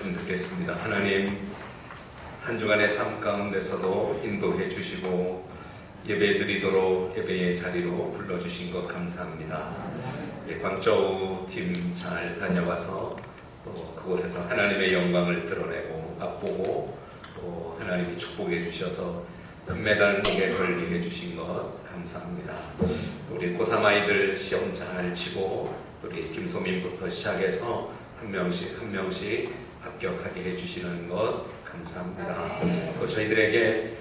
말씀 듣겠습니다. 하나님, 한 주간의 삶 가운데서도 인도해 주시고 예배드리도록 예배의 자리로 불러주신 것 감사합니다. 광저우 팀 잘 다녀와서 또 그곳에서 하나님의 영광을 드러내고 맛보고 또 하나님이 축복해 주셔서 은메달 목에 걸리게 해주신 것 감사합니다. 우리 고3 아이들 시험 잘 치고 우리 김소민부터 시작해서 한 명씩 합격하게 해주시는 것 감사합니다. 또 저희들에게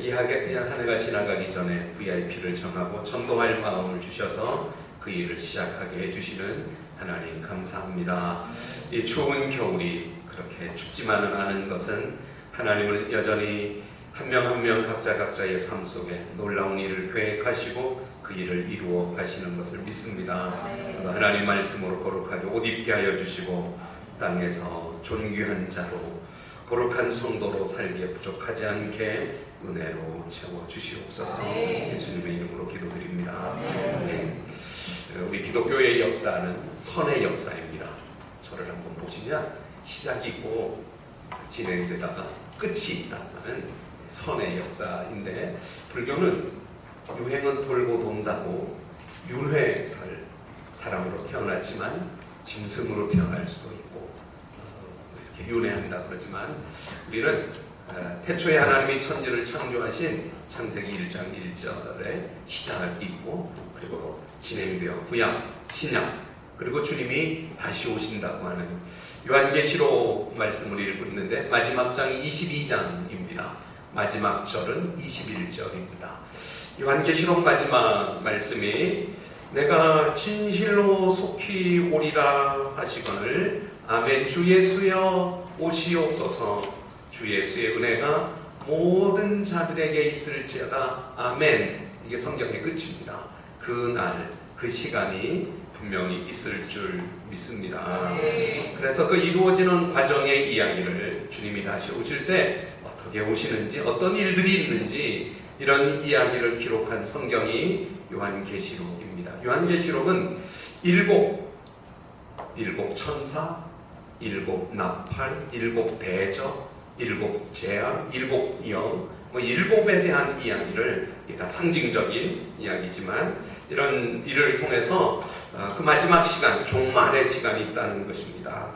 이 한 해가 지나가기 전에 VIP를 정하고 전도할 마음을 주셔서 그 일을 시작하게 해주시는 하나님 감사합니다. 이 추운 겨울이 그렇게 춥지만은 않은 것은 하나님은 여전히 한 명 한 명 각자의 삶 속에 놀라운 일을 계획하시고 그 일을 이루어 가시는 것을 믿습니다. 하나님 말씀으로 거룩하게 옷 입게 하여 주시고 땅에서 존귀한 자로 거룩한 성도로 살기에 부족하지 않게 은혜로 채워 주시옵소서. 예수님의 이름으로 기도드립니다. 네. 우리 기독교의 역사는 선의 역사입니다. 저를 한번 보시면 시작이 있고 진행되다가 끝이 있다는 선의 역사인데, 불교는 유행은 돌고 돈다고 율회설, 사람으로 태어났지만 짐승으로 태어날 수도 있고 이렇게 윤회한다 그러지만, 우리는 태초에 하나님이 천지를 창조하신 창세기 1장 1절에 시작이 있고 그리고 진행되어 구약, 신약, 그리고 주님이 다시 오신다고 하는 요한계시록 말씀을 읽고 있는데, 마지막 장이 22장입니다. 마지막 절은 21절입니다. 요한계시록 마지막 말씀이 내가 진실로 속히 오리라 하시거늘 아멘. 주 예수여 오시옵소서. 주 예수의 은혜가 모든 자들에게 있을지어다. 아멘. 이게 성경의 끝입니다. 그 날, 그 시간이 분명히 있을 줄 믿습니다. 그래서 그 이루어지는 과정의 이야기를 주님이 다시 오실 때 어떻게 오시는지, 어떤 일들이 있는지, 이런 이야기를 기록한 성경이 요한계시록입니다. 요한계시록은 일곱 천사, 일곱 나팔, 일곱 대적, 일곱 재앙, 일곱 영, 일곱에 대한 이야기를, 다 상징적인 이야기지만 이런 일을 통해서 그 마지막 시간, 종말의 시간이 있다는 것입니다.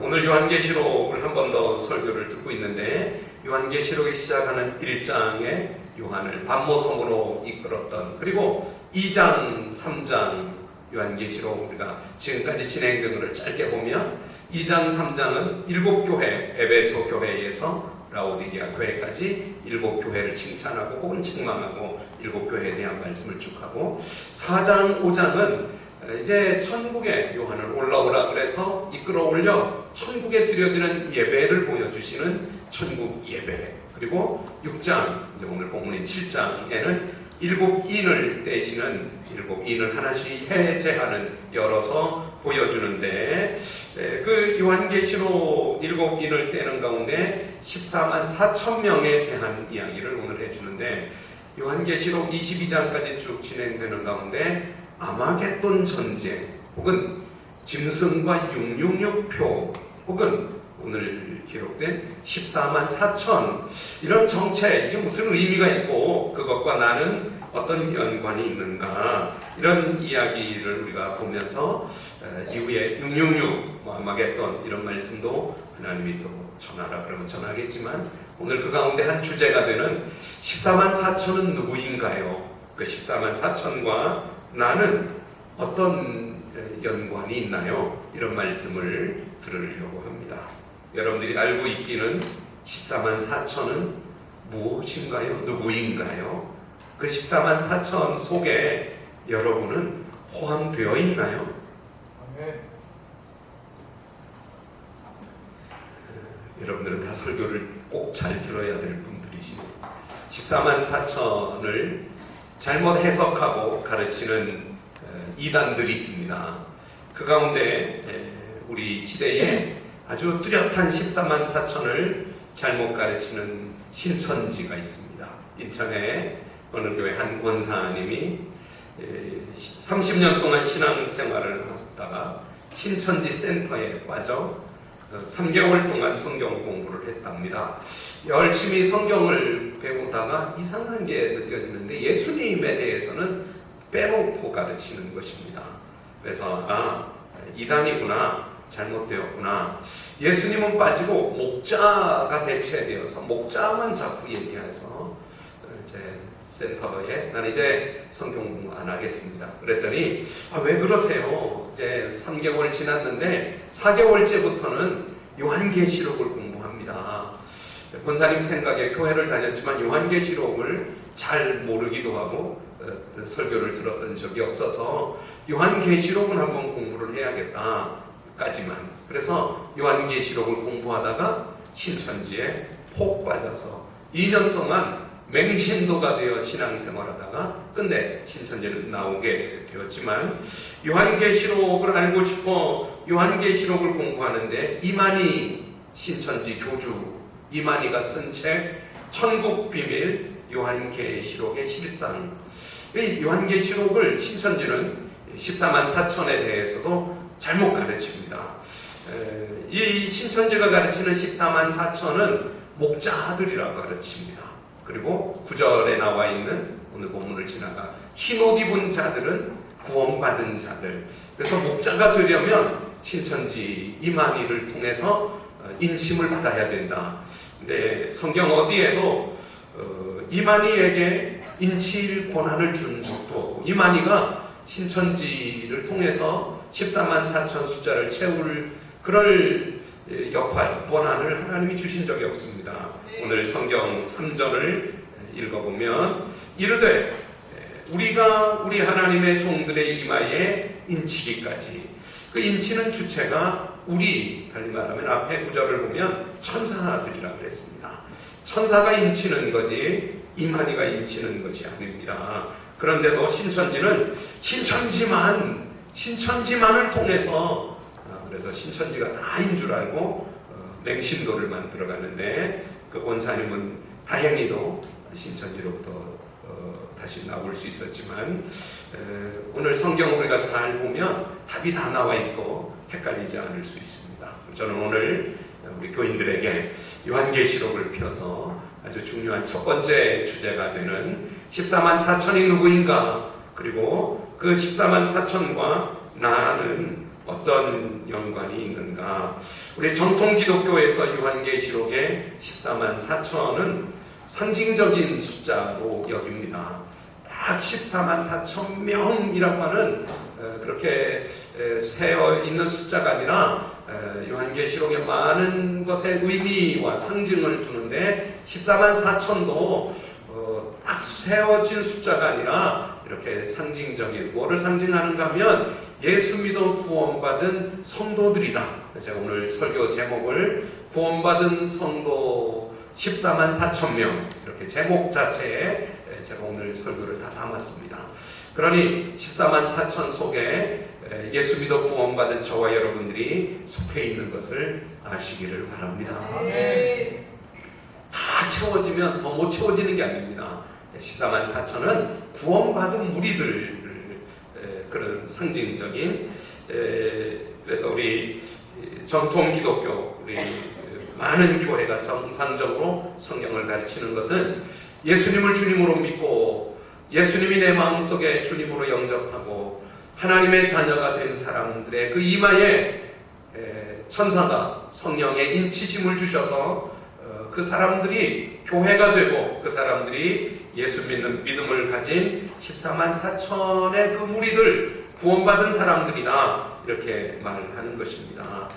오늘 요한계시록을 한 번 더 설교를 듣고 있는데, 요한계시록이 시작하는 1장에 요한을 반모섬으로 이끌었던, 그리고 2장, 3장 요한계시록 우리가 지금까지 진행된 것을 짧게 보면 2장, 3장은 7교회, 에베소 교회에서 라오디게아 교회까지 7교회를 칭찬하고 혹은 책망하고 7교회에 대한 말씀을 쭉 하고, 4장, 5장은 이제 천국에 요한을 올라오라 그래서 이끌어 올려 천국에 드려지는 예배를 보여주시는 천국 예배, 그리고 6장, 이제 오늘 본문인 7장에는 7인을 떼시는 7인을 하나씩 해제하는, 열어서 보여주는데, 그 요한계시록 7인을 떼는 가운데 14만 4천 명에 대한 이야기를 오늘 해주는데, 요한계시록 22장까지 쭉 진행되는 가운데 아마겟돈 전쟁, 혹은 짐승과 666표, 혹은 오늘 기록된 14만 4천, 이런 정체, 이게 무슨 의미가 있고 그것과 나는 어떤 연관이 있는가, 이런 이야기를 우리가 보면서 이후에 666, 아마겟돈, 이런 말씀도 하나님이 또 전하라 그러면 전하겠지만, 오늘 그 가운데 한 주제가 되는 14만 4천은 누구인가요? 그 14만 4천과 나는 어떤 연관이 있나요? 이런 말씀을 들으려고 합니다. 여러분들이 알고 있기는 14만 4천은 무엇인가요? 누구인가요? 그 14만 4천 속에 여러분은 포함되어 있나요? 여러분들은 다 설교를 꼭 잘 들어야 될 분들이시네요. 14만 4천을 잘못 해석하고 가르치는 이단들이 있습니다. 그 가운데 우리 시대에 아주 뚜렷한 14만 4천을 잘못 가르치는 신천지가 있습니다. 인천에 어느 교회 한 권사님이 30년 동안 신앙생활을 하다가 신천지 센터에 빠져 3개월 동안 성경 공부를 했답니다. 열심히 성경을 배우다가 이상한 게 느껴지는데 예수님에 대해서는 빼놓고 가르치는 것입니다. 그래서 이단이구나, 잘못되었구나. 예수님은 빠지고 목자가 대체되어서 목자만 자꾸 얘기해서 이제 센터에 나는 이제 성경 공부 안 하겠습니다. 그랬더니 왜 그러세요? 이제 3개월 지났는데 4개월째부터는 요한계시록을 공부합니다. 권사님 생각에 교회를 다녔지만 요한계시록을 잘 모르기도 하고 설교를 들었던 적이 없어서 요한계시록은 한번 공부를 해야겠다까지만. 그래서 요한계시록을 공부하다가 신천지에 폭 빠져서 2년 동안 맹신도가 되어 신앙생활하다가 끝내 신천지를 나오게 되었지만, 요한계시록을 알고 싶어 요한계시록을 공부하는데 이만희 신천지 교주 이만희가 쓴 책 천국비밀 요한계시록의 실상. 요한계시록을 신천지는 14만 4천에 대해서도 잘못 가르칩니다. 이 신천지가 가르치는 14만 4천은 목자들이라고 가르칩니다. 그리고 9절에 나와 있는 오늘 본문을 지나가 흰 옷 입은 자들은 구원받은 자들. 그래서 목자가 되려면 신천지 이만희를 통해서 인침을 받아야 된다. 근데 성경 어디에도 이만희에게 인칠 권한을 준 적도 없고, 이만희가 신천지를 통해서 14만 4천 숫자를 채울 그럴 역할, 권한을 하나님이 주신 적이 없습니다. 오늘 성경 3절을 읽어보면 이르되 우리가 우리 하나님의 종들의 이마에 인치기까지. 그 인치는 주체가 우리, 달리 말하면 앞에 9절을 보면 천사들이라고 했습니다. 천사가 인치는 거지 이만희가 인치는 것이 아닙니다. 그런데도 신천지는 신천지만을 통해서, 그래서 신천지가 다인 줄 알고 맹신도를 만들어가는데, 그 권사님은 다행히도 신천지로부터 다시 나올 수 있었지만, 오늘 성경을 우리가 잘 보면 답이 다 나와 있고 헷갈리지 않을 수 있습니다. 저는 오늘 우리 교인들에게 요한계시록을 펴서 아주 중요한 첫 번째 주제가 되는 14만 4천이 누구인가, 그리고 그 14만 4천과 나는 어떤 연관이 있는가. 우리 정통 기독교에서 요한계시록의 14만 4천은 상징적인 숫자로 여깁니다. 딱 14만 4천 명이라고 하는 그렇게 세어 있는 숫자가 아니라 요한계시록의 많은 것의 의미와 상징을 두는데, 14만 4천도 딱 세워진 숫자가 아니라 이렇게 상징적인, 뭐를 상징하는가 하면 예수 믿어 구원받은 성도들이다. 제가 오늘 설교 제목을 구원받은 성도 14만 4천 명, 이렇게 제목 자체에 제가 오늘 설교를 다 담았습니다. 그러니 14만 4천 속에 예수 믿어 구원받은 저와 여러분들이 속해 있는 것을 아시기를 바랍니다. 다 채워지면 더 못 채워지는 게 아닙니다. 14만 4천은 구원받은 무리들, 그런 상징적인, 그래서 우리 정통 기독교, 우리 많은 교회가 정상적으로 성경을 가르치는 것은 예수님을 주님으로 믿고 예수님이 내 마음속에 주님으로 영접하고 하나님의 자녀가 된 사람들의 그 이마에 천사가 성령의 인치심을 주셔서 그 사람들이 교회가 되고 그 사람들이 예수 믿는 믿음을 가진 14만 4천의 그 무리들, 구원받은 사람들이다, 이렇게 말하는 것입니다.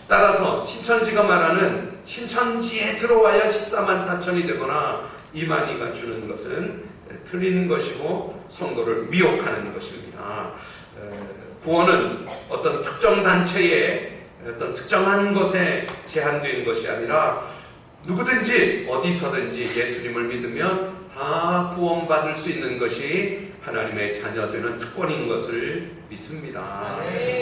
따라서 신천지가 말하는 신천지에 들어와야 14만 4천이 되거나 이만희가 주는 것은 틀린 것이고 성도를 미혹하는 것입니다. 구원은 어떤 특정 단체의 어떤 특정한 것에 제한된 것이 아니라 누구든지 어디서든지 예수님을 믿으면 다 구원받을 수 있는 것이 하나님의 자녀되는 특권인 것을 믿습니다.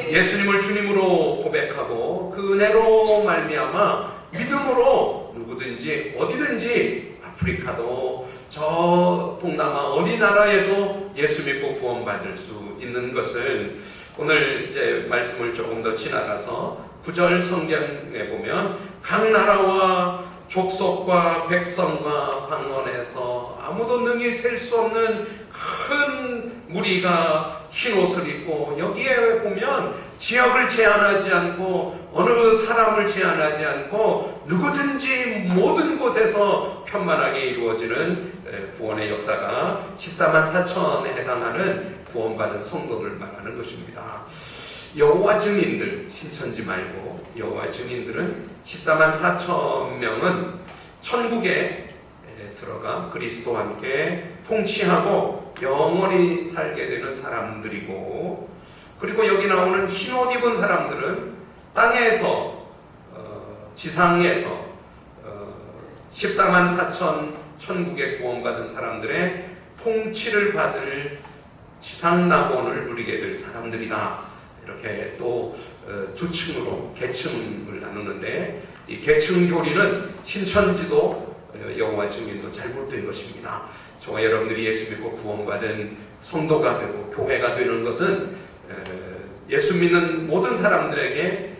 예수님을 주님으로 고백하고 그 은혜로 말미암아 믿음으로 누구든지 어디든지, 아프리카도 저 동남아 어디 나라에도 예수 믿고 구원받을 수 있는 것은, 오늘 이제 말씀을 조금 더 지나가서 9절 성경에 보면 각 나라와 족속과 백성과 방언에서 아무도 능히 셀 수 없는 큰 무리가 흰옷을 입고, 여기에 보면 지역을 제한하지 않고 어느 사람을 제한하지 않고 누구든지 모든 곳에서 편만하게 이루어지는 구원의 역사가 14만 4천에 해당하는 구원받은 성도를 말하는 것입니다. 여호와 증인들, 신천지 말고 여호와 증인들은 14만 4천 명은 천국에 들어가 그리스도와 함께 통치하고 영원히 살게 되는 사람들이고, 그리고 여기 나오는 흰옷 입은 사람들은 땅에서 지상에서 14만 4천 천국에 구원받은 사람들의 통치를 받을 지상 낙원을 누리게 될 사람들이다. 이렇게 또 두 층으로 계층을 나누는데, 이 계층 교리는 신천지도 여호와 증인도 잘못된 것입니다. 저와 여러분들이 예수 믿고 구원받은 성도가 되고 교회가 되는 것은 예수 믿는 모든 사람들에게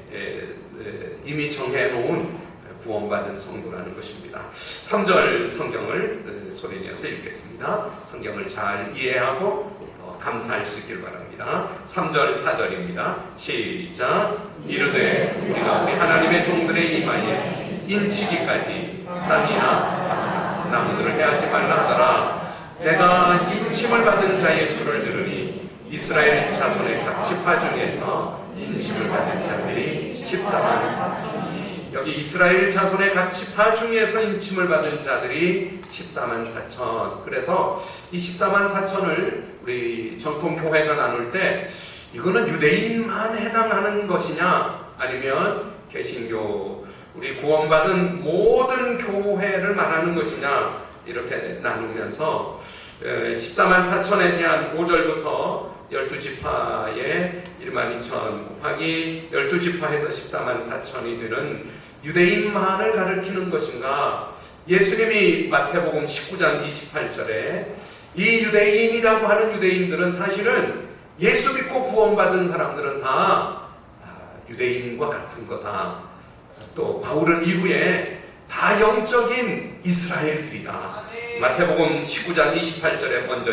이미 정해놓은 구원받은 성도라는 것입니다. 3절 성경을 소리내어서 읽겠습니다. 성경을 잘 이해하고 감사할 수 있길 바랍니다. 3절 4절입니다. 시작. 이르되 우리가 우리 하나님의 종들의 이마에 인치기까지 땅이나 나무들을 해하지 말라 하더라. 내가 인침을 받은 자의 수를 들으니 이스라엘 자손의 각 지파 중에서 인침을 받은 자들이 14만 4천. 여기 이스라엘 자손의 각 지파 중에서 인침을 받은 자들이 14만 4천. 그래서 이 14만 4천을 우리 정통교회가 나눌 때 이거는 유대인만 해당하는 것이냐, 아니면 개신교 우리 구원받은 모든 교회를 말하는 것이냐, 이렇게 나누면서 14만 4천에 대한 5절부터 12지파의 1만 2천 곱하기 12지파에서 14만 4천이 되는 유대인만을 가리키는 것인가, 예수님이 마태복음 19장 28절에 이 유대인이라고 하는 유대인들은 사실은 예수 믿고 구원받은 사람들은 다 유대인과 같은 거다. 또 바울은 이후에 다 영적인 이스라엘들이다. 마태복음 19장 28절에 먼저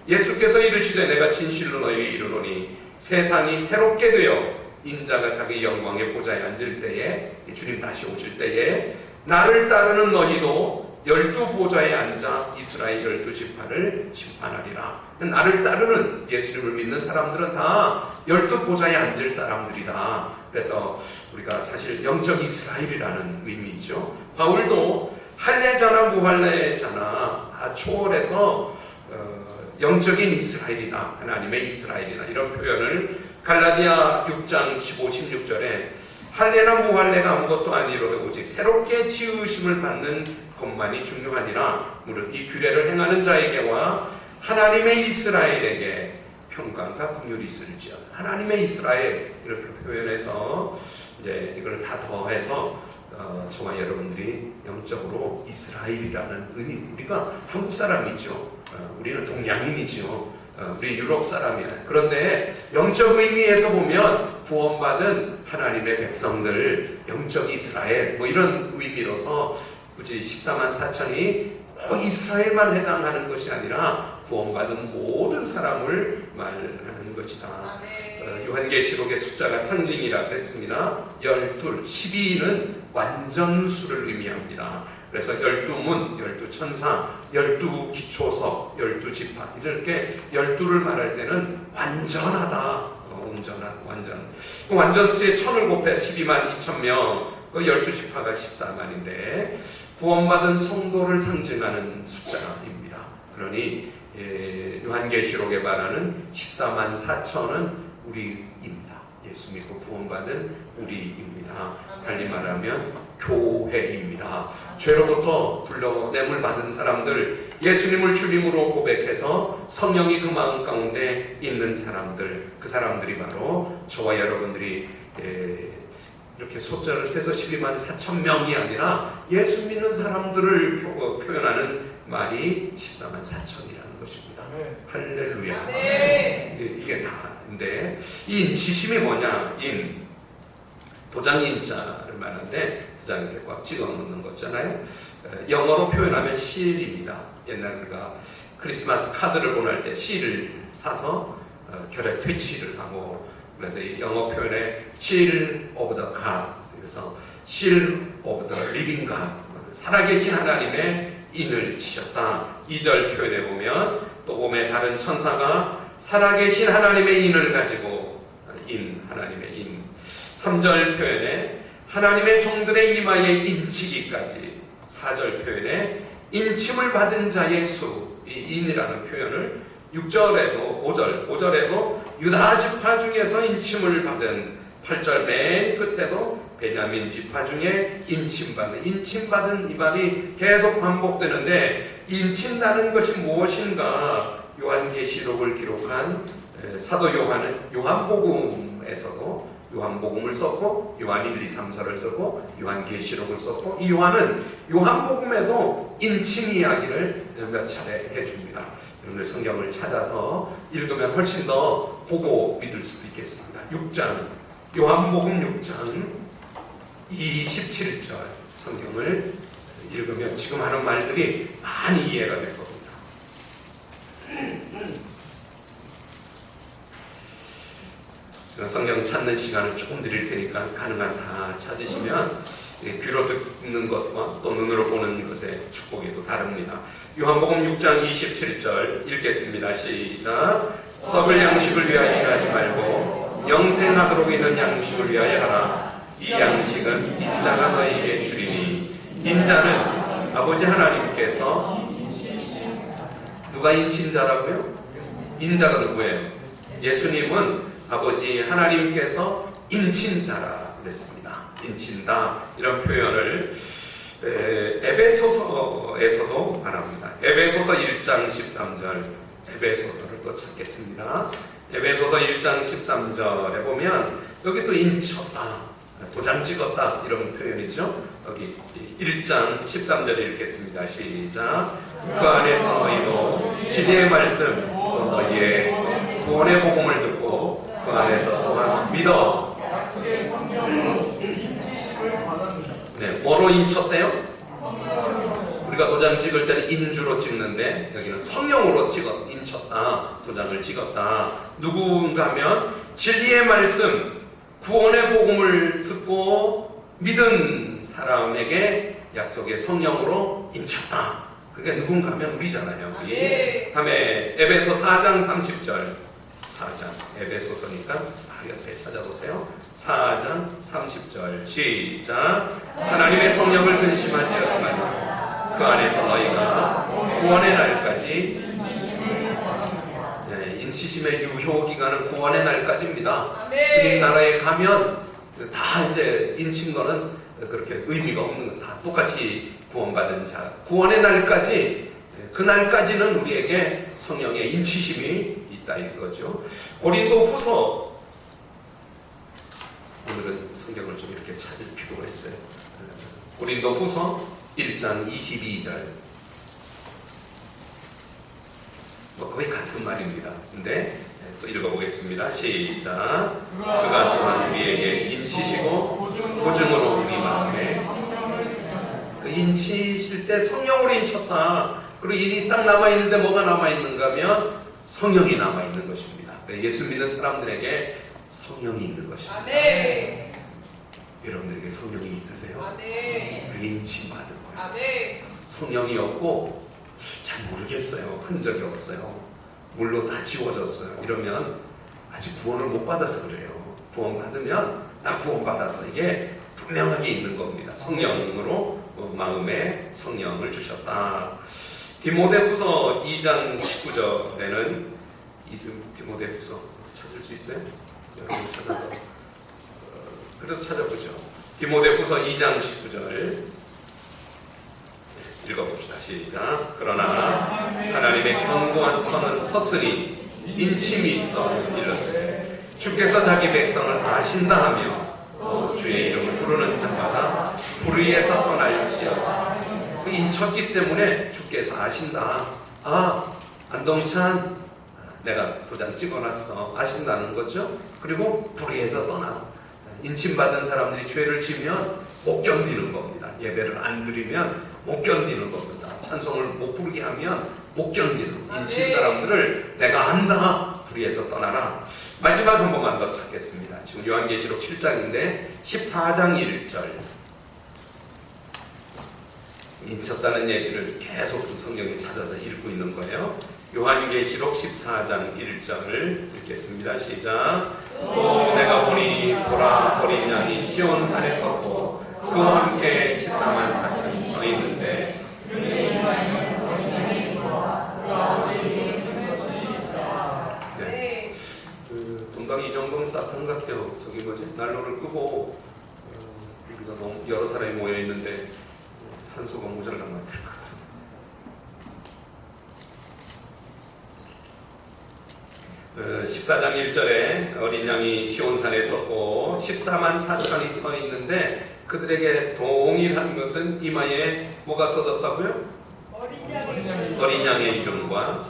예수께서 이르시되 내가 진실로 너희에게 이르노니 세상이 새롭게 되어 인자가 자기 영광의 보좌에 앉을 때에, 주님 다시 오실 때에 나를 따르는 너희도 12보좌에 앉아 이스라엘 12지파를 심판하리라. 나를 따르는 예수님을 믿는 사람들은 다 12보좌에 앉을 사람들이다. 그래서 우리가 사실 영적 이스라엘이라는 의미이죠. 바울도 할례자나 무할례자나 다 초월해서 영적인 이스라엘이다, 하나님의 이스라엘이다, 이런 표현을 갈라디아 6장 15, 16절에 할례나 무할례가 아무것도 아니로되 오직 새롭게 지으심을 받는 것만이 중요하니라. 무릇 이 규례를 행하는 자에게와 하나님의 이스라엘에게 평강과 긍휼이 있을지어다. 하나님의 이스라엘 이렇게 표현해서 이제 이걸 다 더해서 저와 여러분들이 영적으로 이스라엘이라는 의미, 우리가 한국 사람이죠. 우리는 동양인이죠. 우리 유럽 사람이야. 그런데 영적 의미에서 보면 구원받은 하나님의 백성들, 영적 이스라엘 뭐 이런 의미로서 굳이 14만 4천이 이스라엘만 해당하는 것이 아니라 구원받은 모든 사람을 말하는 것이다. 요한계시록의 숫자가 상징이라고 했습니다. 12, 12는 완전수를 의미합니다. 그래서 12문, 12천사, 12기초석, 12지파 이렇게 12를 말할 때는 완전하다, 완전. 완전수의 1000을 곱해 12만 2천 명, 12지파가 14만인데 구원받은 성도를 상징하는 숫자입니다. 그러니 요한계시록에 말하는 14만 4천은 우리입니다. 예수 믿고 구원받은 우리입니다. 달리 말하면 교회입니다. 죄로부터 불러냄을 받은 사람들, 예수님을 주님으로 고백해서 성령이 그 마음 가운데 있는 사람들, 그 사람들이 바로 저와 여러분들이 이렇게 숫자를 세서 12만 4천 명이 아니라 예수 믿는 사람들을 표현하는 말이 14만 4천이라는 것입니다. 할렐루야. 이게 다인데 이 지심이 뭐냐? 도장인자를 말하는데 도장 이렇게 꽉 찍어 놓는 거잖아요. 영어로 표현하면 실입니다. 옛날 우리가 크리스마스 카드를 보낼 때 실을 사서 결에 퇴치를 하고, 그래서 이 영어 표현에 seal of the God, 그래서 seal of the living God, 살아계신 하나님의 인을 치셨다. 2절 표현에 보면 또 봄에 다른 천사가 살아계신 하나님의 인을 가지고 하나님의 인. 3절 표현에 하나님의 종들의 이마에 인치기까지. 4절 표현에 인침을 받은 자의 수, 이 인이라는 표현을 6절에도 5절에도 유다 지파 중에서 인침을 받은, 8절 맨 끝에도 베냐민 지파 중에 인침받은 이 말이 계속 반복되는데, 인친다는 것이 무엇인가? 요한계시록을 기록한 사도 요한은 요한복음에서도 요한복음을 썼고, 요한 1, 2, 3, 4를 썼고, 요한계시록을 썼고, 이 요한은 요한복음에도 인침 이야기를 몇 차례 해줍니다. 여러분들 성경을 찾아서 읽으면 훨씬 더 보고 믿을 수도 있겠습니다. 6장, 요한복음 6장 27절 성경을 읽으면 지금 하는 말들이 많이 이해가 될 겁니다. 제가 성경 찾는 시간을 조금 드릴 테니까 가능한 다 찾으시면 귀로 듣는 것과 또 눈으로 보는 것의 축복이 또 다릅니다. 요한복음 6장 27절 읽겠습니다. 시작. 썩을 양식을 위하여 일하지 말고 영생하도록 있는 양식을 위하여 하라. 이 양식은 인자가 너희에게 주리니. 인자는 아버지 하나님께서, 누가 인친자라고요? 인자가 누구예요? 예수님은 아버지 하나님께서 인친자라 그랬습니다. 인친다, 이런 표현을 에베소서에서도 말합니다. 에베소서 1장 13절, 에베소서를 또 찾겠습니다. 에베소서 1장 13절에 보면 여기 또 인쳤다, 도장 찍었다, 이런 표현이죠. 여기 1장 13절 읽겠습니다. 시작. 그 안에서 너희도 진리의 말씀, 또 너희의 구원의 복음을 듣고 그 안에서 또한 믿어. 네, 뭐로 인쳤대요? 우리가 도장 찍을 때는 인주로 찍는데 여기는 성령으로 인쳤다, 도장을 찍었다. 누군가 하면 진리의 말씀, 구원의 복음을 듣고 믿은 사람에게 약속의 성령으로 인쳤다. 그게 누군가 하면 우리잖아요. 우리. 다음에 에베소 4장 30절. 4장, 에베소서니까 바로 옆에 찾아보세요. 4장 30절 시작. 하나님의 성령을 근심하지 말라. 그 안에서 너희가 구원의 날까지, 인치심의 유효 기간은 구원의 날까지입니다. 주님 나라에 가면 다 이제 인친 거는 그렇게 의미가 없는 건 다 똑같이 구원받은 자, 구원의 날까지, 그 날까지는 우리에게 성령의 인치심이 있다 이거죠. 고린도 후서, 오늘은 성경을 좀 이렇게 찾을 필요가 있어요. 고린도 후서 1장 22절, 거의 같은 말입니다. 근데 또 읽어보겠습니다. 시작. 그가 또한 우리에게 인치시고 보증으로 우리 마음에, 그 인치실 때 성령으로 인쳤다. 그리고 인이 딱 남아있는데 뭐가 남아있는가 하면 성령이 남아있는 것입니다. 예수 믿는 사람들에게 성령이 있는 것입니다. 아멘. 여러분들에게 성령이 있으세요? 아멘. 그게 인침받은 거예요. 아멘. 성령이 없고 잘 모르겠어요, 흔적이 없어요, 물로 다 지워졌어요, 이러면 아직 구원을 못 받아서 그래요. 구원 받으면 나 구원 받았어, 이게 분명하게 있는 겁니다. 성령으로 마음에 성령을 주셨다. 디모데후서 2장 19절에는 디모데후서 찾을 수 있어요? 여러분 찾아서 그래도 찾아보죠. 디모데후서 2장 19절 읽어봅시다. 시작. 그러나 하나님의 견고한 터는 섰으니 인침이 있어 이르되 주께서 자기 백성을 아신다 하며 또 주의 이름을 부르는 자마다 불의에서 떠날지어다. 그 인쳤기 때문에 주께서 아신다. 아, 안동찬 내가 도장 찍어놨어, 아신다는 거죠. 그리고 불의에서 떠나, 인침받은 사람들이 죄를 지면 못 견디는 겁니다. 예배를 안 드리면 못 견디는 겁니다. 찬송을 못 부르게 하면 못 견디는 인친 사람들을 내가 안다. 불의에서 떠나라. 마지막 한 번만 더 찾겠습니다. 지금 요한계시록 7장인데 14장 1절. 인쳤다는 얘기를 계속 그 성경에 찾아서 읽고 있는 거예요. 요한계시록 14장 1절을 읽겠습니다. 시작. 또 내가 보니 보라 어린 양이 시온산에 섰고 그와 함께 14만 4천이 서 있는데 네. 그 동강이 이 정도는 따뜻한 것 같아요. 저기 뭐지 난로를 끄고 우리가 너무 여러 사람이 모여 있는데 산소가 모자란 것 같아요. 14장 1절에 어린 양이 시온산에 섰고 14만 4천이 서 있는데 그들에게 동일한 것은 이마에 뭐가 써졌다고요? 어린 양의 이름과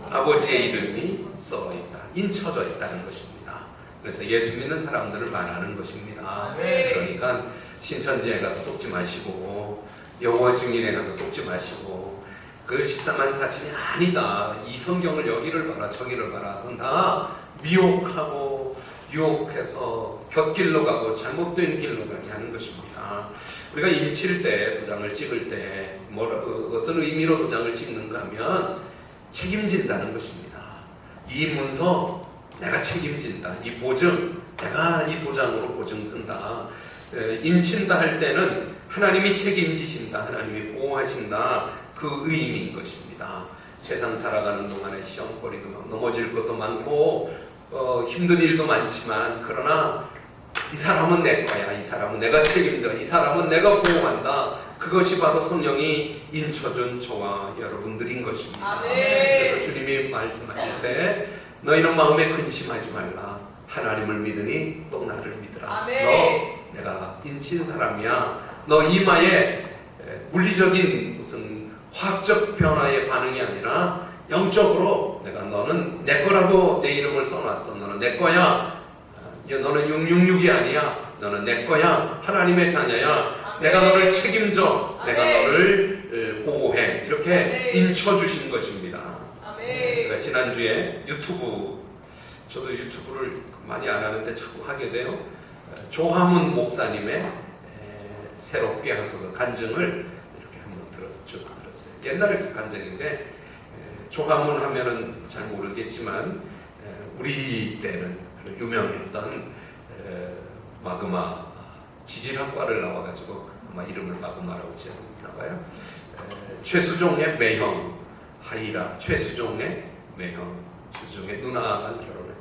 아버지의 이름이 써 있다. 인쳐져 있다는 것입니다. 그래서 예수 믿는 사람들을 말하는 것입니다. 그러니까 신천지에 가서 속지 마시고 여호와 증인에 가서 속지 마시고 그 14만 4천이 아니다. 이 성경을 여기를 봐라 저기를 봐라. 다 미혹하고 유혹해서 곁길로 가고 잘못된 길로 가게 하는 것입니다. 우리가 인칠 때 도장을 찍을 때 어떤 의미로 도장을 찍는가 하면 책임진다는 것입니다. 이 문서 내가 책임진다. 이 보증 내가 이 도장으로 보증 쓴다. 인친다 할 때는 하나님이 책임지신다. 하나님이 보호하신다. 그 의미인 것입니다. 세상 살아가는 동안에 시험거리도 많고 넘어질 것도 많고 힘든 일도 많지만 그러나 이 사람은 내 거야. 이 사람은 내가 책임져. 이 사람은 내가 보호한다. 그것이 바로 성령이 인쳐준 저와 여러분들인 것입니다. 그래서 주님이 말씀하실 때 너희는 마음에 근심하지 말라. 하나님을 믿으니 또 나를 믿으라. 너 내가 인친 사람이야. 너 이마에 물리적인 무슨 화학적 변화의 반응이 아니라 영적으로 내가 너는 내 거라고 내 이름을 써놨어. 너는 내 거야. 너는 666이 아니야. 너는 내 거야. 하나님의 자녀야. 내가 너를 책임져. 내가 너를 보호해. 이렇게 인쳐주신 것입니다. 제가 지난주에 저도 유튜브를 많이 안 하는데 자꾸 하게 돼요. 조화문 목사님의 새롭게 하소서 간증을 이렇게 한번 들었어요. 옛날에 그 간증인데 조화문 하면은 잘 모르겠지만 우리 때는 유명했던 마그마 지질학과를 나와가지고 아마 이름을 마그마라고 지었나 봐요. 최수종의 매형 하이라 최수종의 매형 최수종의 누나랑 결혼을.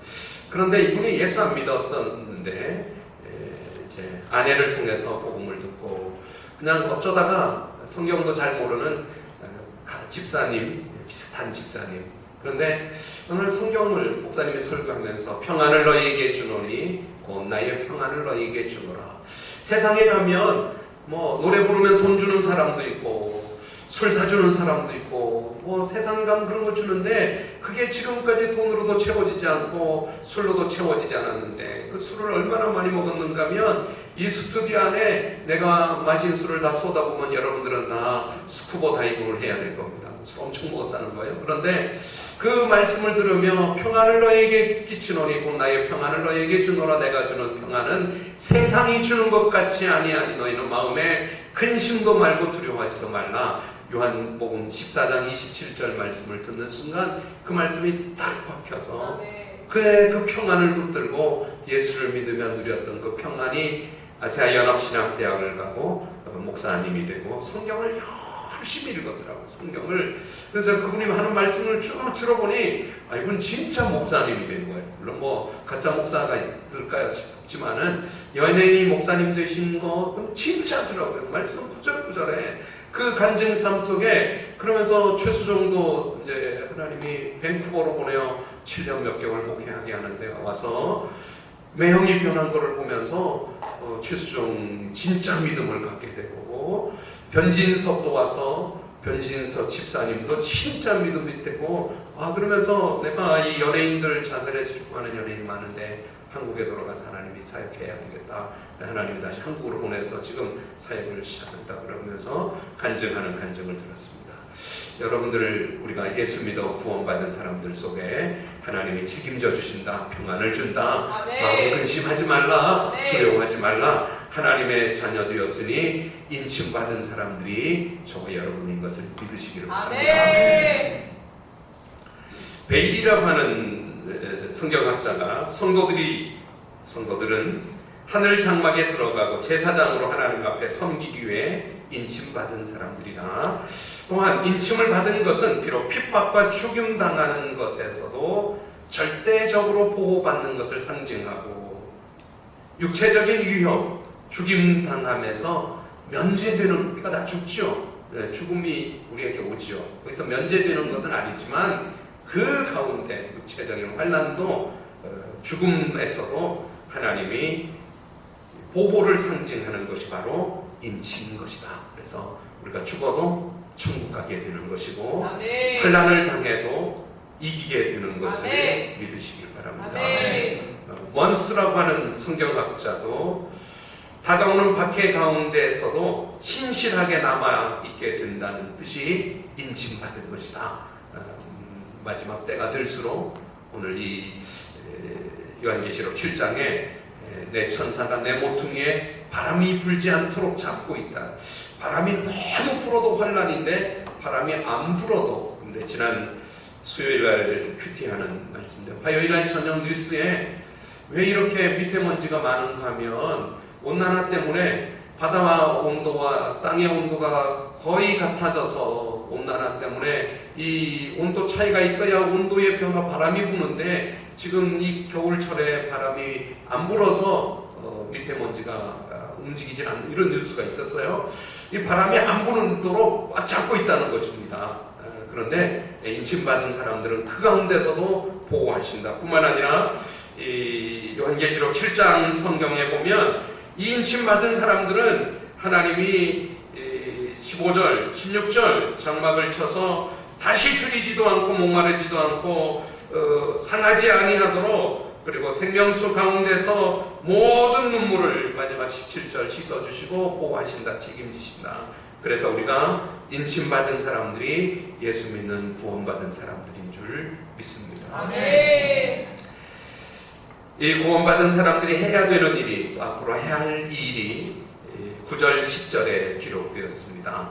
그런데 이분이 예수 안 믿었던데 제 아내를 통해서 복음을 듣고 그냥 어쩌다가 성경도 잘 모르는 집사님, 비슷한 집사님. 그런데 오늘 성경을 목사님이 설교하면서 평안을 너희에게 주노니 곧 나의 평안을 너희에게 주노라. 세상에 가면 뭐 노래 부르면 돈 주는 사람도 있고 술 사주는 사람도 있고 뭐 세상에 가면 그런 거 주는데 그게 지금까지 돈으로도 채워지지 않고 술로도 채워지지 않았는데 그 술을 얼마나 많이 먹었는가 하면 이 스튜디오 안에 내가 마신 술을 다 쏟아보면 여러분들은 다 스쿠버 다이빙을 해야 될 겁니다. 술 엄청 먹었다는 거예요. 그런데 그 말씀을 들으며 평안을 너에게 끼치노니 곧 나의 평안을 너에게 주노라. 내가 주는 평안은 세상이 주는 것 같이 아니하니 너희는 마음에 근심도 말고 두려워하지도 말라. 요한복음 14장 27절 말씀을 듣는 순간 그 말씀이 딱 박혀서 그 평안을 붙들고 예수를 믿으며 누렸던 그 평안이 아시아 연합신학대학을 가고 목사님이 되고 성경을 열심히 읽었더라고요. 성경을. 그래서 그분이 하는 말씀을 쭉 들어보니 이분 진짜 목사님이 된 거예요. 물론 뭐 가짜 목사가 있을까 싶지만은 연예인 목사님 되신 거 진짜더라고요. 말씀 구절구절에 그 간증 삶 속에. 그러면서 최수종도 이제 하나님이 밴쿠버로 보내어 7년 몇 개월 목회하게 하는데 와서 매형이 변한 것을 보면서 최수종 진짜 믿음을 갖게 되고, 변진섭도 와서 변진섭 집사님도 진짜 믿음이 되고, 그러면서 내가 이 연예인들 자살해서 죽어가는 연예인 많은데 한국에 돌아가서 하나님이 사역해야 되겠다. 하나님이 다시 한국으로 보내서 지금 사역을 시작한다 그러면서 간증하는 간증을 들었습니다. 여러분들, 우리가 예수 믿어 구원받은 사람들 속에 하나님이 책임져 주신다, 평안을 준다, 마음에 근심하지 말라, 두려워하지 말라, 하나님의 자녀 되었으니 인침받은 사람들이 저와 여러분인 것을 믿으시기를 바랍니다. 베일이라고 하는 성경학자가 성도들은 하늘 장막에 들어가고 제사장으로 하나님 앞에 섬기기 위해 인침받은 사람들이다. 또한 인침을 받은 것은 비록 핍박과 죽임당하는 것에서도 절대적으로 보호받는 것을 상징하고, 육체적인 위협, 죽임당함에서 면제되는, 우리가 다 죽죠. 죽음이 우리에게 오죠. 거기서 면제되는 것은 아니지만 그 가운데 육체적인 환난도, 죽음에서도 하나님이 보호를 상징하는 것이 바로 인치인 것이다. 그래서 우리가 죽어도 천국 가게 되는 것이고, 환난을 당해도 이기게 되는 것을 믿으시길 바랍니다. 먼스라고 하는 성경학자도 다가오는 박해 가운데에서도 신실하게 남아있게 된다는 뜻이 인침받은 것이다. 마지막 때가 될수록 오늘 이 요한계시록 7장에 내 천사가 내 모퉁이에 바람이 불지 않도록 잡고 있다. 바람이 너무 불어도 환난인데 바람이 안 불어도, 근데 지난 수요일날 큐티하는 말씀인데, 화요일날 저녁 뉴스에 왜 이렇게 미세먼지가 많은가 하면 온난화 때문에 바다 온도와 땅의 온도가 거의 같아져서 온난화 때문에 이 온도 차이가 있어야 온도의 변화, 바람이 부는데 지금 이 겨울철에 바람이 안 불어서 미세먼지가 움직이질 않는 이런 뉴스가 있었어요. 이 바람이 안 부는도록 꽉 잡고 있다는 것입니다. 그런데 인침받은 사람들은 그 가운데서도 보호하신다. 뿐만 아니라 이 요한계시록 7장 성경에 보면 이 인침받은 사람들은 하나님이 15절, 16절 장막을 쳐서 다시 줄이지도 않고 목마르지도 않고 상하지 아니하도록, 그리고 생명수 가운데서 모든 눈물을 마지막 17절 씻어주시고 보호하신다, 책임지신다. 그래서 우리가 인침받은 사람들이 예수 믿는 구원받은 사람들인 줄 믿습니다. 아멘. 이 구원받은 사람들이 해야 되는 일이, 또 앞으로 해야 할 일이 9절 10절에 기록되었습니다.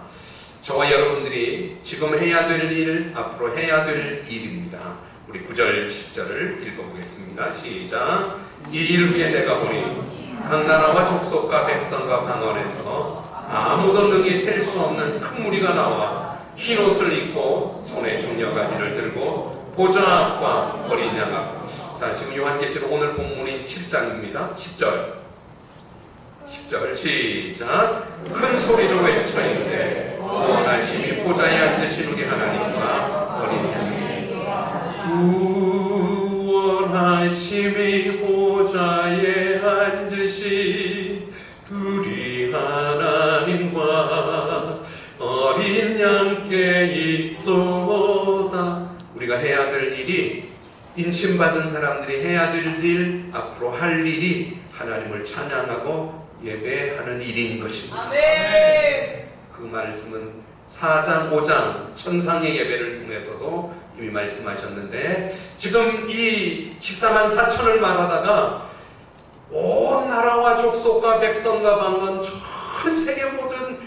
저와 여러분들이 지금 해야 될 일, 앞으로 해야 될 일입니다. 우리 9절 10절을 읽어보겠습니다. 시작. 이 일 후에 내가 보니 각 나라와 족속과 백성과 방언에서 아무도 능히 셀 수 없는 큰 무리가 나와 흰 옷을 입고 손에 종려가지를 들고 보좌 앞과 어린 양 앞. 자, 지금 요한계시록 오늘 본문인 7장입니다. 10절 시작. 큰 소리로 외쳐 이르되 구원하심이 보좌에 앉으신 우리 하나님과 어린 양이, 구원하심이 보좌에 앉으신 우리 하나님과 어린 양께 있도다. 우리가 해야 될 일이, 인침받은 사람들이 해야 될 일, 앞으로 할 일이 하나님을 찬양하고 예배하는 일인 것입니다. 아멘. 그 말씀은 4장, 5장 천상의 예배를 통해서도 이미 말씀하셨는데, 지금 이 14만 4천을 말하다가 온 나라와 족속과 백성과 방언, 전 세계 모든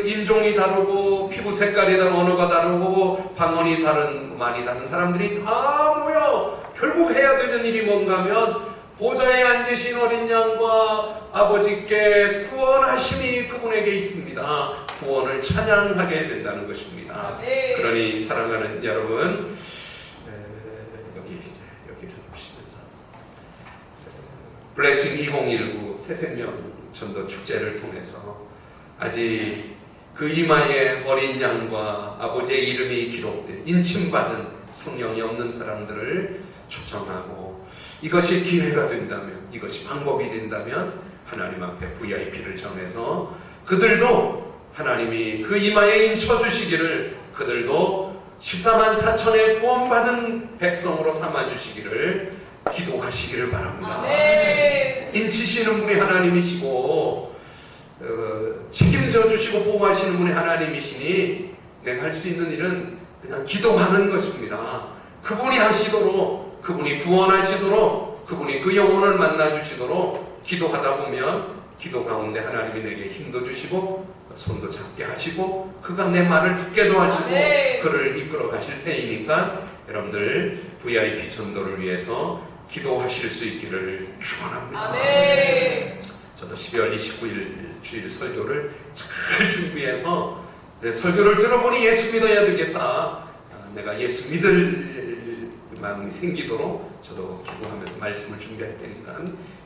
인종이 다르고 피부 색깔이 다르고 언어가 다르고 방언이 많이 다른 사람들이 다 모여 결국 해야 되는 일이 뭔가 하면 보좌에 앉으신 어린 양과 아버지께 구원하심이 그분에게 있습니다. 구원을 찬양하게 된다는 것입니다. 그러니 사랑하는 여러분, 여기를 보시면서 블레싱 2019 새생명 전도 축제를 통해서 아직 그 이마에 어린 양과 아버지의 이름이 기록된 인침받은 성령이 없는 사람들을 초청하고, 이것이 기회가 된다면, 이것이 방법이 된다면 하나님 앞에 VIP를 정해서 그들도 하나님이 그 이마에 인쳐주시기를, 그들도 14만 4천의 구원받은 백성으로 삼아주시기를 기도 기도하시기를 바랍니다. 아멘. 인치시는 분이 하나님이시고 책임져 주시고 보호하시는 분이 하나님이시니 내가 할 수 있는 일은 그냥 기도하는 것입니다. 그분이 하시도록, 그분이 구원하시도록, 그분이 그 영혼을 만나 주시도록 기도하다 보면 기도 가운데 하나님이 내게 힘도 주시고 손도 잡게 하시고 그가 내 말을 듣게도 하시고 아멘. 그를 이끌어 가실 테이니까 여러분들 VIP 전도를 위해서 기도하실 수 있기를 축원합니다. 아멘. 저도 12월 29일 주일 설교를 잘 준비해서 설교를 들어보니 예수 믿어야 되겠다. 내가 예수 믿을 마음이 생기도록 저도 기도하면서 말씀을 준비할 테니까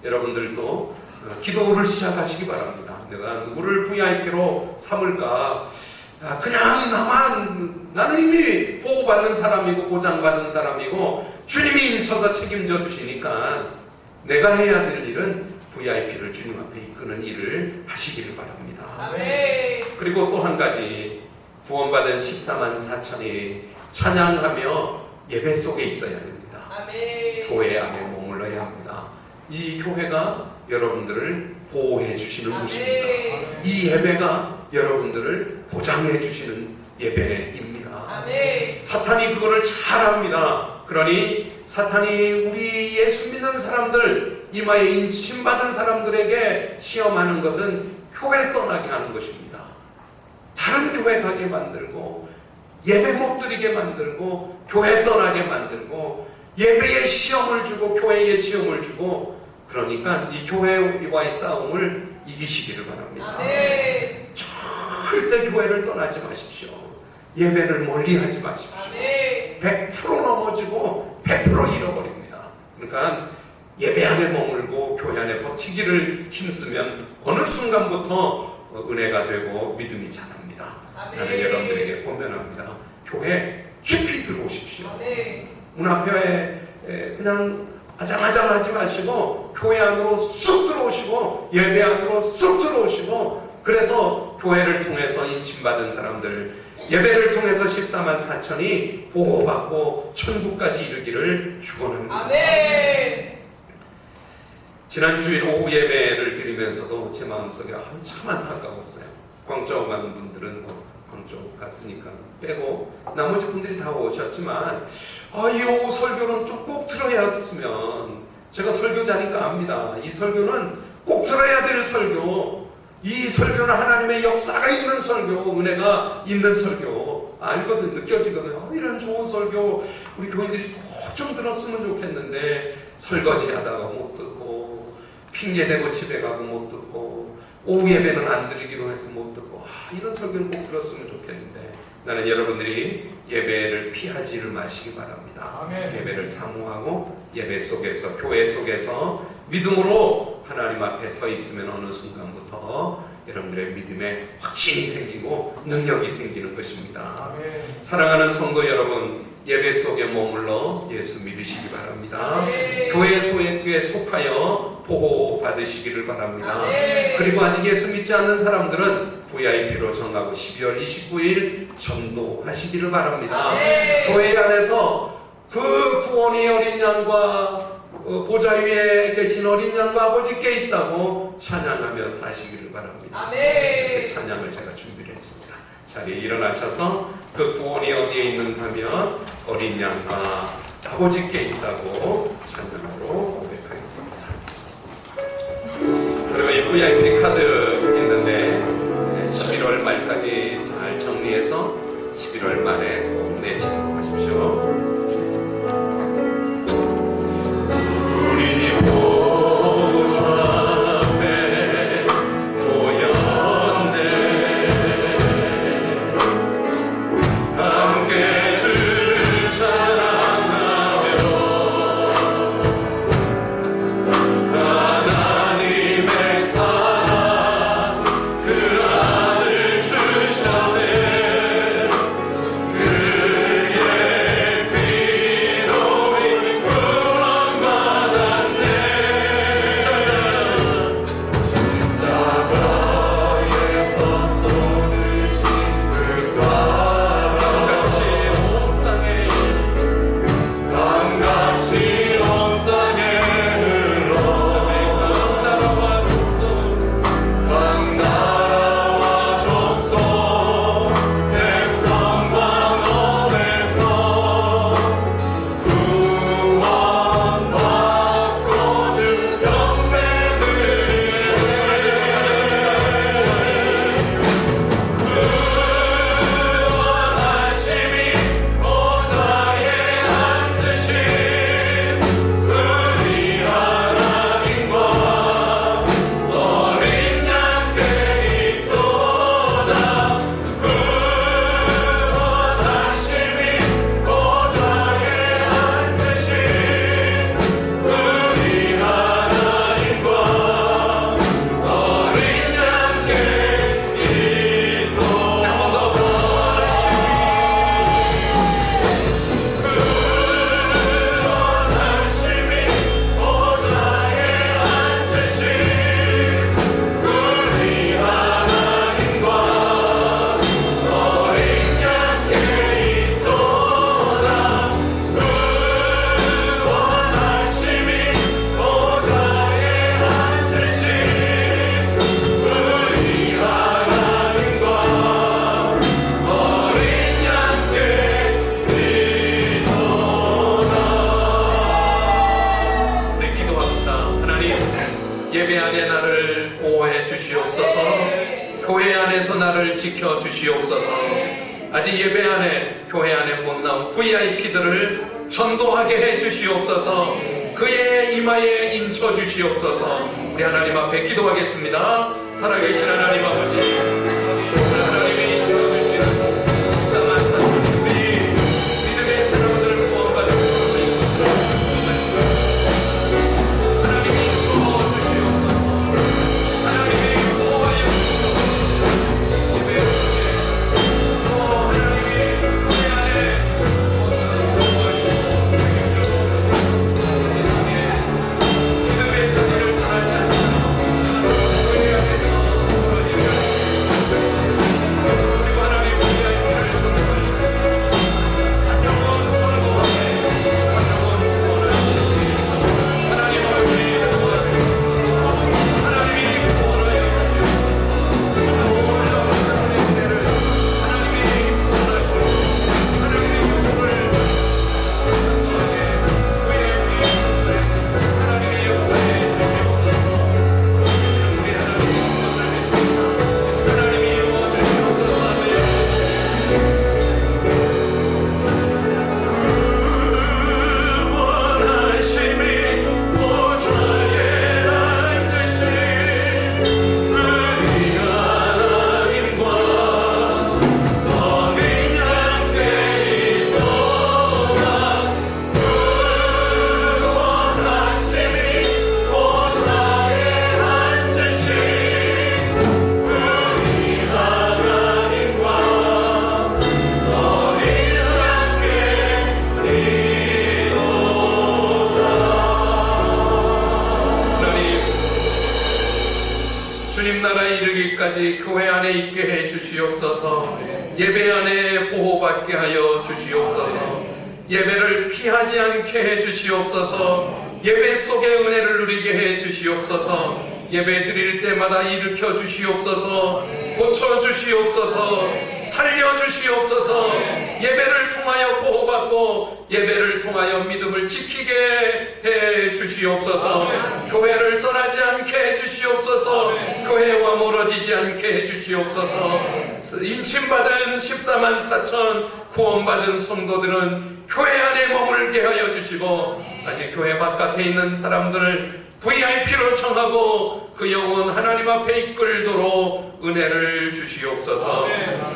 여러분들도 기도를 시작하시기 바랍니다. 내가 누구를 VIP로 삼을까? 그냥 나는 이미 보호받는 사람이고 보장받은 사람이고 주님이 인쳐서 책임져 주시니까 내가 해야 될 일은 VIP를 주님 앞에 이끄는 일을 하시기를 바랍니다. 아멘. 그리고 또 한 가지 구원받은 14만 4천이 찬양하며 예배 속에 있어야 됩니다. 아멘. 교회 안에 머물러야 합니다. 이 교회가 여러분들을 보호해 주시는 곳입니다. 이 예배가 여러분들을 보장해 주시는 예배입니다. 아멘. 사탄이 그거를 잘 압니다. 그러니 사탄이 우리 예수 믿는 사람들, 이마에 인침받은 사람들에게 시험하는 것은 교회 떠나게 하는 것입니다. 다른 교회 가게 만들고 예배 못 드리게 만들고 교회 떠나게 만들고 예배에 시험을 주고 교회에 시험을 주고 그러니까 이 교회와의 싸움을 이기시기를 바랍니다. 아멘. 절대 교회를 떠나지 마십시오. 예배를 멀리하지 마십시오. 아멘. 100% 넘어지고 100% 잃어버립니다. 그러니까 예배 안에 머물고 교회 안에 버티기를 힘쓰면 어느 순간부터 은혜가 되고 믿음이 자랍니다. 아멘. 나는 여러분들에게 권면합니다. 교회 깊이 들어오십시오. 아멘. 문 앞에 그냥 아장아장하지 마시고 교회 안으로 쑥 들어오시고 예배 안으로 쑥 들어오시고 그래서 교회를 통해서 인침받은 사람들 예배를 통해서 14만 4천이 보호받고 천국까지 이르기를 축원합니다. 아멘. 지난 주일 오후 예배를 드리면서도 제 마음속에 참 안타까웠어요. 광주 가는 분들은 광주 갔으니까 빼고 나머지 분들이 다 오셨지만 이 오후 설교는 좀 꼭 들어야 했으면 제가 설교자니까 압니다. 이 설교는 꼭 들어야 될 설교. 이 설교는 하나님의 역사가 있는 설교, 은혜가 있는 설교. 알거든, 느껴지거든요. 이런 좋은 설교 우리 교인들이 꼭 좀 들었으면 좋겠는데 설거지 하다가 못 듣고 핑계대고 집에 가고 못 듣고 오후 예배는 안 드리기로 해서 못 듣고 이런 설교를 꼭 들었으면 좋겠는데 나는 여러분들이 예배를 피하지를 마시기 바랍니다. 아멘. 예배를 사모하고 예배 속에서 교회 속에서 믿음으로 하나님 앞에 서 있으면 어느 순간부터 여러분들의 믿음에 확신이 생기고 능력이 생기는 것입니다. 아멘. 사랑하는 성도 여러분, 예배 속에 머물러 예수 믿으시기 바랍니다. 아멘. 교회에 속하여 보호 받으시기를 바랍니다. 아멘. 그리고 아직 예수 믿지 않는 사람들은 VIP로 정하고 12월 29일 전도하시기를 바랍니다. 아멘. 교회 안에서 그 구원의 어린 양과 보좌 위에 계신 어린 양과 아버지께 있다고 찬양하며 사시기를 바랍니다. 아멘. 그 찬양을 제가 준비를 했습니다. 자리에 일어나셔서 그 구원이 어디에 있는가 하면 어린 양과 아버지께 있다고 찬양으로 고백하겠습니다. 그리고 이 VIP 카드 있는데 11월 말까지 잘 정리해서 11월 말에 꼭 내시도록 하십시오. 그 예배 안에 나를 보호해 주시옵소서. 교회 안에서 나를 지켜 주시옵소서. 아직 예배 안에 교회 안에 못 나온 VIP들을 전도하게 해 주시옵소서. 그의 이마에 인쳐 주시옵소서. 우리 하나님 앞에 기도하겠습니다. 살아계신 하나님 아버지, 하나님의 인쳐주시는 불쌍한 사람들이 믿음의 사람들을 구원받으시옵소서. 하나님이 인쳐주시옵소서. 하나님이 보호하여 주시옵소서. 예배 속에 또 하나님이 교회 안에 보호하시고 믿음의 자리를 떠나지 않으며 교회 안에서 그리고 하나님 우리의 힘을 전도하시고 한영원 전도하게 한영원 구원하시옵소서. 하나님 아버지 도와주시옵소서. 하나님이 구원하여 주시옵소서. 모든 하나님의 죄를 하나님이 구원하시옵소서. 하나님의 요구를 전도하게 그의 피의 것을 하나님의 역사에 주시옵소서. 우리 하나님의 것을 믿습니다. 하나님이 이루어주시옵소서. 구원하심이 보좌에 앉으신 우리 하나님과 어린 양떼 있도다. 구원하심이 보좌에 앉으신 우리 하나님과 어린 양떼 하나님, 주님 나라에 이르기까지 교회 안에 있게 해 주시옵소서. 예배 안에 보호받게 하여 주시옵소서. 예배를 피하지 않게 해 주시옵소서. 예배 속에 은혜를 누리게 해 주시옵소서. 예배 드릴 때마다 일으켜 주시옵소서. 고쳐 주시옵소서. 살려 주시옵소서. 예배를 통하여 보호받고 예배를 통하여 믿음을 지키게 해 주시옵소서. 교회를 떠나지 않게 해 주시옵소서. 교회와 멀어지지 않게 해 주시옵소서. 인침받은 14만 4천 구원받은 성도들은 교회 안에 머물게 하여 주시고, 아직 교회 바깥에 있는 사람들을 VIP로 청하고 그 영혼 하나님 앞에 이끌도록 은혜를 주시옵소서.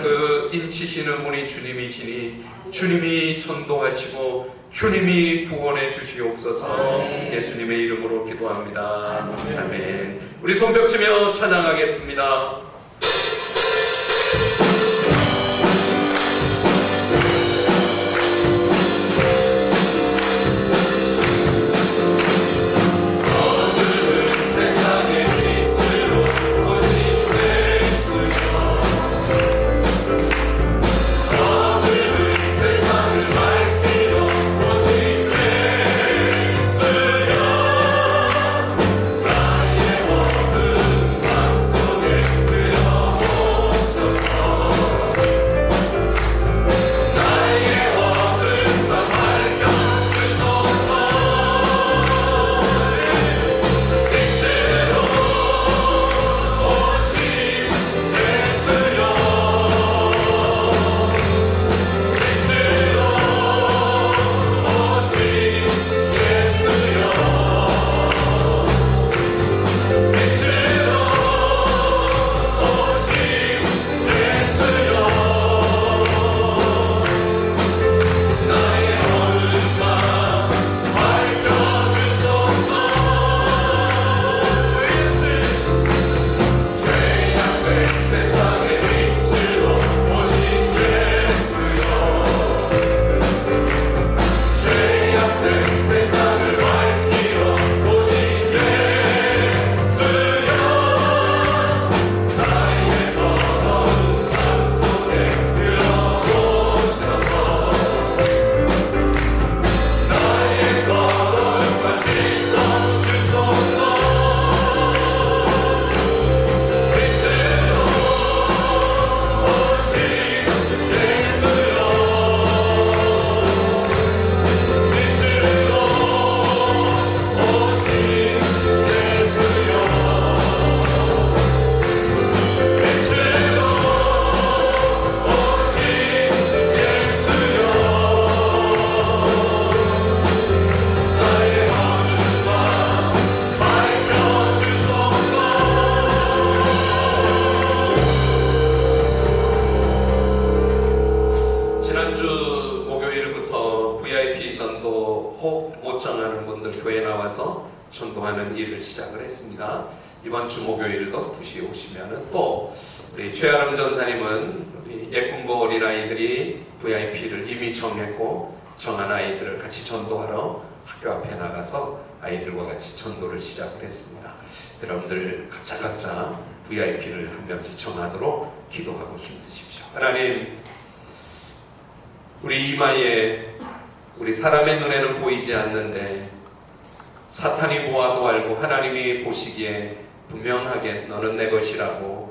그 인치시는 분이 주님이시니 주님이 전도하시고 주님이 구원해 주시옵소서. 예수님의 이름으로 기도합니다. 아멘. 우리 손뼉치며 찬양하겠습니다. 나의 모든 마음속에 나가서 전도하는 일을 시작을 했습니다. 이번 주 목요일도 2시에 오시면은 또 우리 최아름 전사님은 우리 예쁜보 어린아이들이 VIP를 이미 정했고 정한 아이들을 같이 전도하러 학교 앞에 나가서 아이들과 같이 전도를 시작을 했습니다. 여러분들 각자 VIP를 한 명씩 정하도록 기도하고 힘쓰십시오. 하나님, 우리 이마에 우리 사람의 눈에는 보이지 않는데 사탄이 보아도 알고 하나님이 보시기에 분명하게 너는 내 것이라고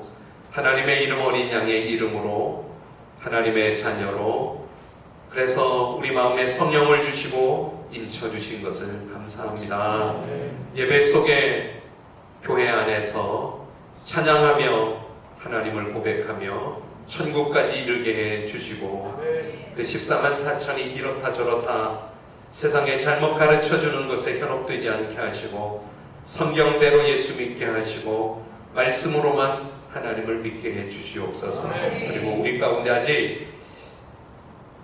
하나님의 이름 어린 양의 이름으로 하나님의 자녀로 그래서 우리 마음에 성령을 주시고 인쳐주신 것을 감사합니다. 예배 속에 교회 안에서 찬양하며 하나님을 고백하며 천국까지 이르게 해 주시고 그 14만 4천이 이렇다 저렇다 세상에 잘못 가르쳐주는 것에 현혹되지 않게 하시고 성경대로 예수 믿게 하시고 말씀으로만 하나님을 믿게 해 주시옵소서. 그리고 우리 가운데 아직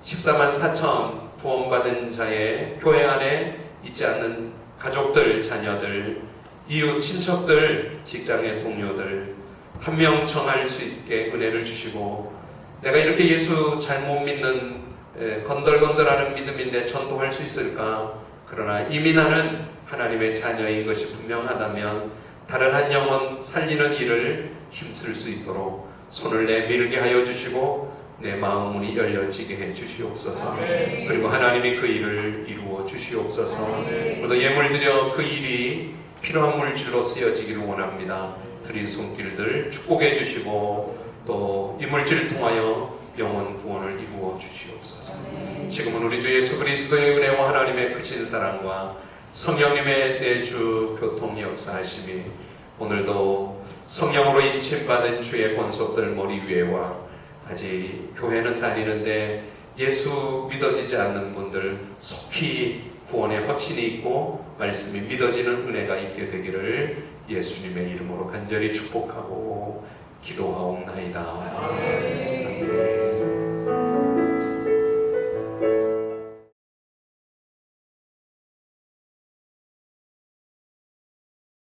14만 4천 구원받은 자의 교회 안에 있지 않는 가족들, 자녀들, 이웃, 친척들, 직장의 동료들 한 명 정할 수 있게 은혜를 주시고 내가 이렇게 예수 잘못 믿는 건들건들하는 믿음인데 전도할 수 있을까? 그러나 이미 나는 하나님의 자녀인 것이 분명하다면 다른 한 영혼 살리는 일을 힘쓸 수 있도록 손을 내밀게 하여 주시고 내 마음 문이 열려지게 해 주시옵소서. 그리고 하나님이 그 일을 이루어 주시옵소서. 모두 예물 드려 그 일이 필요한 물질로 쓰여지기를 원합니다. 드린 손길들 축복해 주시고 또 이 물질을 통하여 영혼 구원을 이루어 주시옵소서. 지금은 우리 주 예수 그리스도의 은혜와 하나님의 크신 사랑과 성령님의 내주 교통 역사하심이 오늘도 성령으로 인침받은 주의 권속들 머리 위에와 아직 교회는 다니는데 예수 믿어지지 않는 분들 속히 구원의 확신이 있고 말씀이 믿어지는 은혜가 있게 되기를 예수님의 이름으로 간절히 축복하고 기도하옵나이다. 아멘.